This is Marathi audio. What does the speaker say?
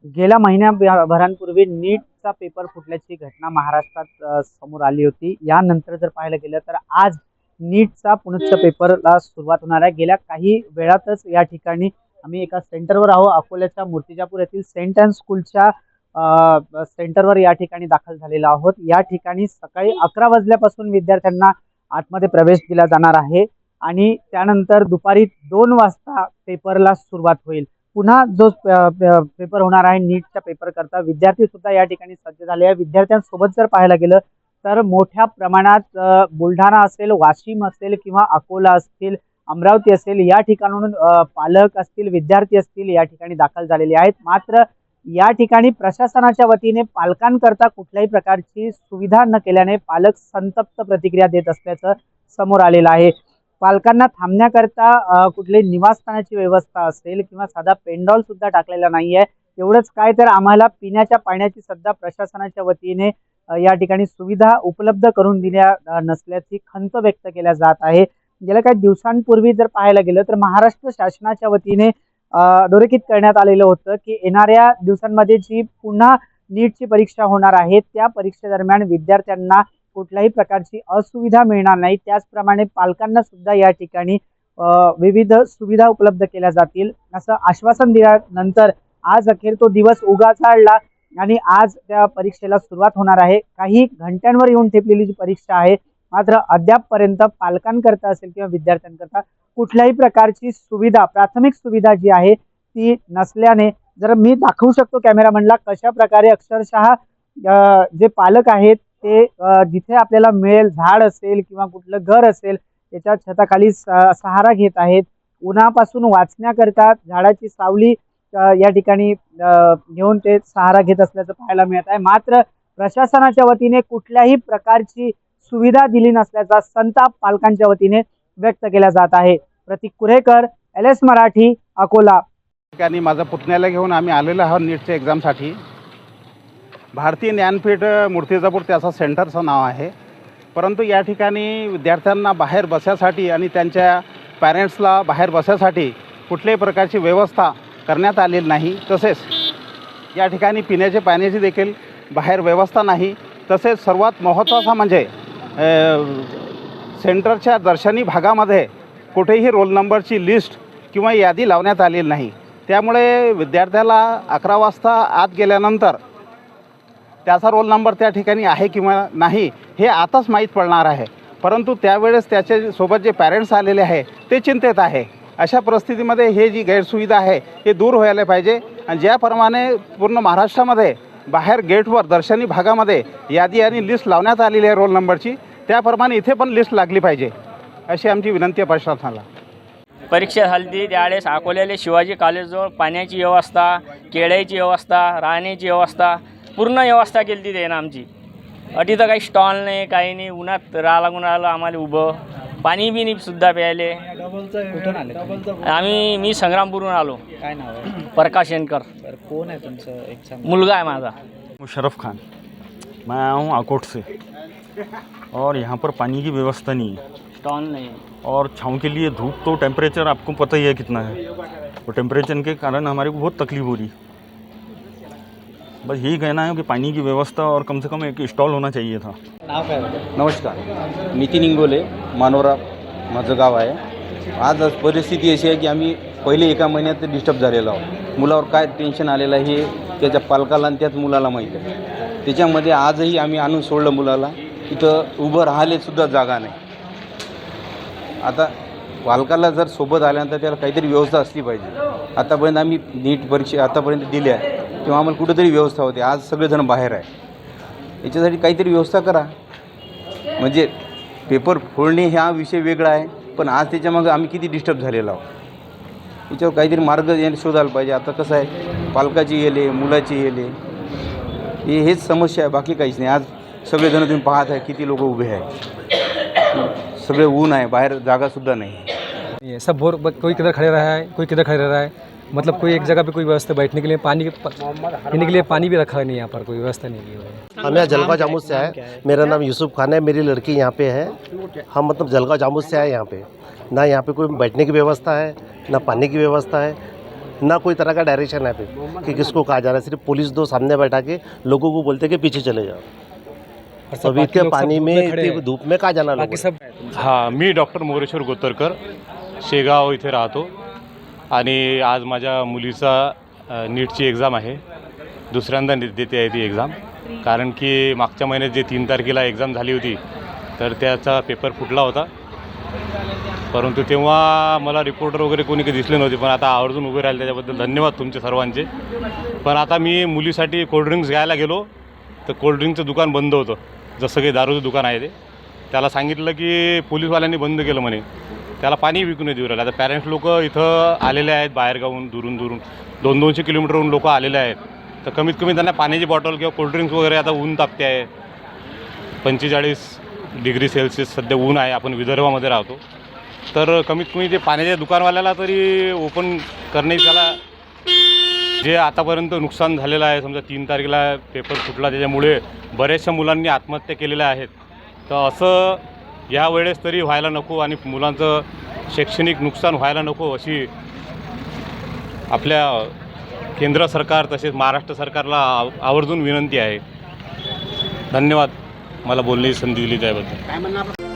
गेल्या महिन्याभरांपूर्वी नीटचा पेपर फुटल्याची घटना महाराष्ट्रात समोर आली होती. यानंतर जर पाहायला गेलं तर आज नीटचा पुनश्च पेपरला सुरुवात होणार आहे. गेल्या काही वेळातच या ठिकाणी आम्ही एका सेंटरवर आहोत. अकोल्याच्या मूर्तिजापूर येथील सेंट अँड स्कूलच्या सेंटरवर या ठिकाणी दाखल झालेलो आहोत. या ठिकाणी सकाळी 11 वाजल्यापासून विद्यार्थ्यांना आतमध्ये प्रवेश दिला जाणार आहे आणि त्यानंतर दुपारी 2 वाजता पेपरला सुरुवात होईल. पुन्हा जो पेपर होणार आहे नीटच्या पेपर करता विद्यार्थी सुद्धा या ठिकाणी सज्ज झाले आहे. विद्यार्थ्यांसोबत जर पाहायला गेलं तर मोठ्या प्रमाणात बुलढाणा असेल, वाशिम असेल किंवा अकोला असतील, अमरावती असेल या ठिकाणाहून पालक असतील, विद्यार्थी असतील या ठिकाणी दाखल झालेले आहेत. मात्र या ठिकाणी प्रशासनाच्या वतीने पालकांकरता कुठल्याही प्रकारची सुविधा न केल्याने पालक संतप्त प्रतिक्रिया देत असल्याचं समोर आलेलं आहे. पालकांना थांबण्याकरता कुठली निवासस्थानाची व्यवस्था असेल किंवा साधा पेंडॉल सुद्धा टाकलेला नाहीये. एवढंच काय तर आम्हाला पिण्याच्या पाण्याची सुद्धा प्रशासनाच्या वतीने या ठिकाणी सुविधा उपलब्ध करून दिल्या नसल्याची खंत व्यक्त केल्या जात आहे. गेल्या काही दिवसांपूर्वी जर पाहायला गेलं तर महाराष्ट्र शासनाच्या वतीने अधोरेखित करण्यात आलेलं होतं की येणाऱ्या दिवसांमध्ये जी पुन्हा नीटची परीक्षा होणार आहे त्या परीक्षेदरम्यान विद्यार्थ्यांना कुठल्याही प्रकारची असुविधा मिळणार नाही. त्याचप्रमाणे पालकांना सुद्धा या ठिकाणी विविध सुविधा उपलब्ध केल्या जातील असं आश्वासन दिल्यानंतर आज अखेर तो दिवस उजाडला आणि आज त्या परीक्षेला सुरुवात होणार आहे. काही घंट्यांवर येऊन ठेपलेली जी परीक्षा आहे मात्र अद्यापपर्यंत पालकांकरता असेल किंवा विद्यार्थ्यांकरता कुठल्याही प्रकारची सुविधा प्राथमिक सुविधा जी आहे ती नसल्याने जर मी दाखवू शकतो कॅमेरामॅनला कशा प्रकारे अक्षरशः जे पालक आहेत ते जिथे आपल्याला मिळेल झाड असेल किंवा कुठलं घर असेल त्याच्या छताखाली सहारा घेत आहेत. उन्हापासून वाचण्याकरता झाडाची सावली या ठिकाणी घेऊन ते सहारा घेत असल्याचं पाहायला मिळत आहे. मात्र प्रशासनाच्या वतीने कुठल्याही प्रकारची सुविधा दिली नसल्याचा संताप पालकांच्या वतीने व्यक्त केला जात आहे. प्रतीक कुरेकर, LS मराठी, अकोला. ठिकाणी माझा पुतण्याला घेऊन आम्ही आलेलो आहोत नीटच्या एक्झामसाठी. भारतीय ज्ञानपीठ मूर्तिजापूर त्याचं सेंटरचं नाव आहे. परंतु या ठिकाणी विद्यार्थ्यांना बाहेर बसायसाठी आणि त्यांच्या पॅरेंट्सला बाहेर बसायसाठी कुठल्याही प्रकारची व्यवस्था करण्यात आलेली नाही. तसेच या ठिकाणी पिण्याच्या पाण्याची देखील बाहेर व्यवस्था नाही. तसेच सर्वात महत्त्वाचा म्हणजे सेंटरच्या दर्शनी भागामध्ये कुठेही रोल नंबरची लिस्ट किंवा यादी लावण्यात आलेली नाही. त्यामुळे विद्यार्थ्याला 11 वाजता आत गेल्यानंतर त्याचा रोल नंबर त्या ठिकाणी आहे किंवा नाही हे आताच माहीत पडणार आहे. परंतु त्यावेळेस त्याच्यासोबत जे पॅरेंट्स आलेले आहे ते चिंतेत आहे. अशा परिस्थितीमध्ये हे जी गैरसुविधा आहे हे दूर व्हायला पाहिजे आणि ज्याप्रमाणे पूर्ण महाराष्ट्रामध्ये बाहेर गेटवर दर्शनी भागामध्ये यादी आणि लिस्ट लावण्यात आलेली आहे रोल नंबरची, त्याप्रमाणे इथे पण लिस्ट लागली पाहिजे अशी आमची विनंती आहे प्रशासनाला. परीक्षा झाली त्यावेळेस अकोल्याला शिवाजी कॉलेजजवळ पाण्याची व्यवस्था, केळ्याची व्यवस्था, राहण्याची व्यवस्था पूर्ण व्यवस्था केली ती त्यानं आमची. तिथं काही स्टॉल नाही, काही नाही. उन्हात राहा लागून राहिलं आम्हाला उभं. पाणी बी नाही सुद्धा प्यायले. कुठून आले? मी संग्रामपूरहून आलो. काय नाव आहे? प्रकाश शेनकर. कोण आहे तुमचं एग्जाम? मुलगा आहे माझा. मुशर्रफ खान। मैं आया हूँ आकोट से और यहाँ पर पानी की व्यवस्था नहीं है स्टॉल नहीं और छाँव के लिए धूप, तो टेम्परेचर आपको पता ही है कितना है, तो टेम्परेचर के कारण हमारे को बहुत तकलीफ हो रही. बस यही कहना है कि पानी की व्यवस्था और कम से कम एक स्टॉल होना चाहिए था. नाव काय होतं? नमस्कार, नितीन इंगोले, मानोरा माझं गाव आहे. आज परिस्थिती अशी आहे की आम्ही पहिले एका महिन्यात डिस्टर्ब झालेलो आहोत. मुलावर काय टेन्शन आलेलं आहे हे त्याच्या पालकाला आणि त्याच मुलाला माहीत आहे. त्याच्यामध्ये आजही आम्ही आणून सोडलं मुलाला. इथं उभं राहिलेसुद्धा जागा नाही. आता पालकाला जर सोबत आल्यानंतर त्याला काहीतरी व्यवस्था असली पाहिजे. आतापर्यंत आम्ही नीट परीक्षा आतापर्यंत दिल्या तेव्हा आम्हाला कुठंतरी व्यवस्था होती. आज सगळेजण बाहेर आहे. याच्यासाठी काहीतरी व्यवस्था करा. म्हणजे पेपर फोडणे हा विषय वेगळा आहे, पण आज त्याच्यामागं आम्ही किती डिस्टर्ब झालेलो आहोत. याच्यावर काहीतरी मार्ग शोधायला पाहिजे. आता कसं आहे, पालकाची येले, मुलाची येले, हेच समस्या आहे, बाकी काहीच नाही. आज सगळेजण तुम्ही पाहत आहे किती लोक उभे आहे. सगळे ऊन आहे, बाहेर जागासुद्धा नाही. ये सब कोई किधर खड़े रहा है, कोई किधर खड़े रहा है. मतलब कोई एक जगह पे कोई व्यवस्था बैठने के लिए, पानी पीने के लिए पानी भी रखा नहीं, यहाँ पर कोई व्यवस्था नहीं की हुई है. हम यहाँ जलगांव जामुन से आए. मेरा नाम यूसुफ खान है, मेरी लड़की यहाँ पे है. हम मतलब जलगांव जामुन से आए. यहाँ पे ना यहाँ पे कोई बैठने की व्यवस्था है, ना पानी की व्यवस्था है. ना कोई तरह का डायरेक्शन है पे कि किसको कहा जा रहा है। सिर्फ पुलिस दो सामने बैठा के लोगों को बोलते कि पीछे चले जाओ। और सब अभी बाकी इतने लोग सब पानी धूप में खड़े इतने हैं। धूप में कहाँ जाना लोगों बाकी ने? सब हां, मी डॉक्टर मोरेश्वर गोतरकर शेगाव इथे राहतो आणि आज माझ्या मुलीचा नीटची एक्झाम आहे. दुसऱ्यांदा देते आहे ती एक्झाम, कारण की मागच्या महिन्यात जे 3 तारखेला एक्झाम झाली होती तर त्याचा पेपर फुटला होता. परंतु तेव्हा मला रिपोर्टर वगैरे कोणी काही दिसले नव्हते, पण आता आवर्जून उभे राहिले त्याच्याबद्दल धन्यवाद तुमचे सर्वांचे. पण आता मी मुलीसाठी कोल्ड्रिंक्स घ्यायला गेलो तर कोल्ड्रिंकचं दुकान बंद होतं, जसं काही दारूचं दुकान आहे ते. त्याला सांगितलं की पोलीसवाल्यांनी बंद केलं म्हणे, त्याला पाणी विकू नाही देऊ राहिलं. आता पॅरेंट्स लोक इथं आलेले आहेत बाहेरगावून, दुरून 200-200 किलोमीटरहून लोक आलेले आहेत. तर कमीत कमी त्यांना पाण्याची बॉटल किंवा कोल्ड्रिंक्स वगैरे, आता ऊन तापते आहे, 45 डिग्री सेल्सिअस सध्या ऊन आहे, आपण विदर्भामध्ये राहतो. तर कमीत कमी ते पाण्याच्या दुकानवाल्याला तरी ओपन करणे, त्याला जे आतापर्यंत नुकसान झालेलं आहे, समजा 3 तारखेला पेपर फुटला त्याच्यामुळे बऱ्याचशा मुलांनी आत्महत्या केलेल्या आहेत. तर असं यावेळेस तरी व्हायला नको आणि मुलांचं शैक्षणिक नुकसान व्हायला नको अशी आपल्या केंद्र सरकार तसेच महाराष्ट्र सरकारला आवर्जून विनंती आहे. धन्यवाद मला बोलण्याची संधी दिली त्याबद्दल.